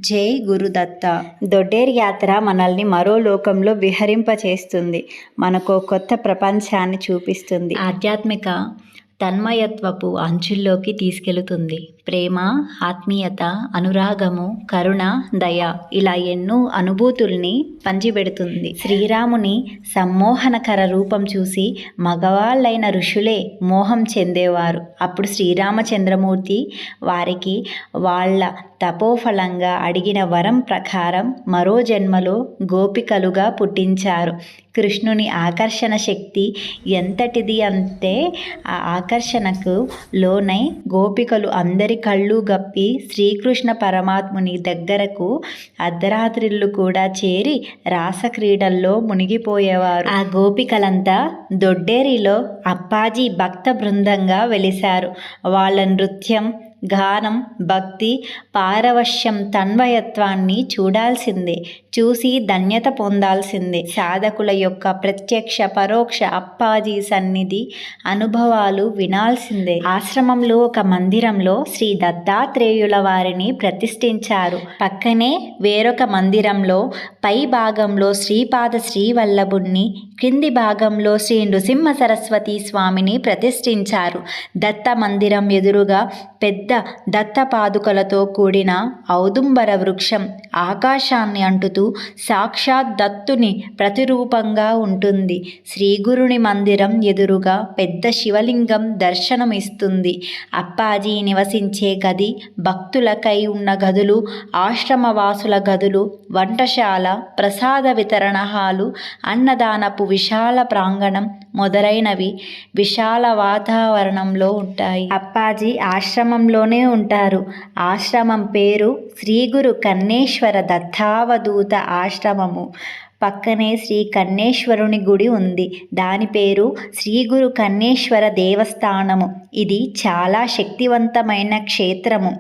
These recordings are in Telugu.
జై గురుదత్త. దొడ్డేరు యాత్ర మనల్ని మరో లోకంలో విహరింపచేస్తుంది. మనకు కొత్త ప్రపంచాన్ని చూపిస్తుంది. ఆధ్యాత్మిక తన్మయత్వపు అంచుల్లోకి తీసుకెళుతుంది. ప్రేమ, ఆత్మీయత, అనురాగము, కరుణ, దయ ఇలా ఎన్నో అనుభూతుల్ని పంచిపెడుతుంది. శ్రీరాముని సమ్మోహనకర రూపం చూసి మగవాళ్ళైన ఋషులే మోహం చెందేవారు. అప్పుడు శ్రీరామచంద్రమూర్తి వారికి వాళ్ళ తపోఫలంగా అడిగిన వరం ప్రకారం మరో జన్మలో గోపికలుగా పుట్టించారు. కృష్ణుని ఆకర్షణ శక్తి ఎంతటిది అంటే ఆ ఆకర్షణకు లోనై గోపికలు అందరి కళ్ళు గప్పి శ్రీకృష్ణ పరమాత్ముని దగ్గరకు అర్ధరాత్రిళ్ళు కూడా చేరి రాసక్రీడల్లో మునిగిపోయేవారు. ఆ గోపికలంతా దొడ్డేరిలో అప్పాజీ భక్త బృందంగా వెలిశారు. వాళ్ళ నృత్యం, గానం, భక్తి, పారవశ్యం, తన్మయత్వాన్ని చూడాల్సిందే, చూసి ధన్యత పొందాల్సిందే. సాధకుల యొక్క ప్రత్యక్ష పరోక్ష అప్పాజీ సన్నిధి అనుభవాలు వినాల్సిందే. ఆశ్రమంలో ఒక మందిరంలో శ్రీ దత్తాత్రేయుల వారిని ప్రతిష్ఠించారు. పక్కనే వేరొక మందిరంలో పై భాగంలో శ్రీపాద శ్రీవల్లభుణ్ణి, క్రింది భాగంలో శ్రీ నృసింహ సరస్వతి స్వామిని ప్రతిష్ఠించారు. దత్త మందిరం ఎదురుగా పెద్ద దత్తపాదుకలతో కూడిన ఔదుంబర వృక్షం ఆకాశాన్ని అంటుతూ సాక్షాత్ దత్తుని ప్రతిరూపంగా ఉంటుంది. శ్రీగురుని మందిరం ఎదురుగా పెద్ద శివలింగం దర్శనమిస్తుంది. అప్పాజీ నివసించే గది, భక్తులకై ఉన్న గదులు, ఆశ్రమవాసుల గదులు, వంటశాల, ప్రసాద వితరణ హాలు, అన్నదానపు విశాల ప్రాంగణం మొదలైనవి విశాల వాతావరణంలో ఉంటాయి. అప్పాజీ ఆశ్రమంలోనే ఉంటారు. ఆశ్రమం పేరు శ్రీ గురు కన్నేశ్వర దత్తావధూత ఆశ్రమము. పక్కనే శ్రీ కన్నేశ్వరుని గుడి ఉంది. దాని పేరు శ్రీ గురు కన్నేశ్వర దేవస్థానము. ఇది చాలా శక్తివంతమైన క్షేత్రము,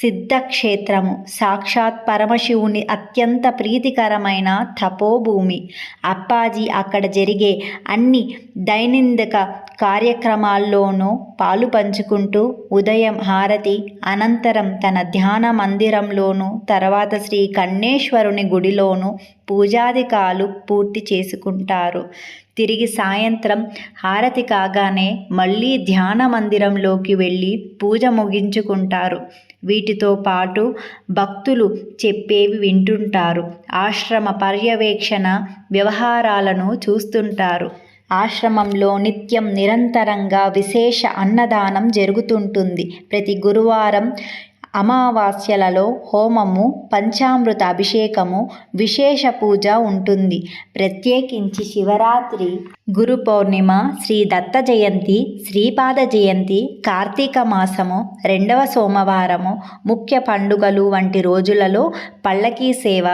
సిద్ధక్షేత్రము, సాక్షాత్ పరమశివుని అత్యంత ప్రీతికరమైన తపోభూమి. అప్పాజీ అక్కడ జరిగే అన్ని దైనందిక కార్యక్రమాల్లోనూ పాలు పంచుకుంటూ ఉదయం హారతి, అనంతరం తన ధ్యాన మందిరంలోనూ, తర్వాత శ్రీ కన్నేశ్వరుని గుడిలోనూ పూజాధికాలు పూర్తి చేసుకుంటారు. తిరిగి సాయంత్రం హారతి కాగానే మళ్ళీ ధ్యాన మందిరంలోకి వెళ్ళి పూజ ముగించుకుంటారు. వీటితో పాటు భక్తులు చెప్పేవి వింటుంటారు. ఆశ్రమ పర్యవేక్షణ వ్యవహారాలను చూస్తుంటారు. ఆశ్రమంలో నిత్యం నిరంతరంగా విశేష అన్నదానం జరుగుతుంటుంది. ప్రతి గురువారం, అమావాస్యలలో హోమము, పంచామృత అభిషేకము, విశేష పూజ ఉంటుంది. ప్రత్యేకించి శివరాత్రి, గురు పౌర్ణిమ, శ్రీ దత్త జయంతి, శ్రీపాద జయంతి, కార్తీక మాసము, 2వ సోమవారము, ముఖ్య పండుగలు వంటి రోజులలో పల్లకీ సేవ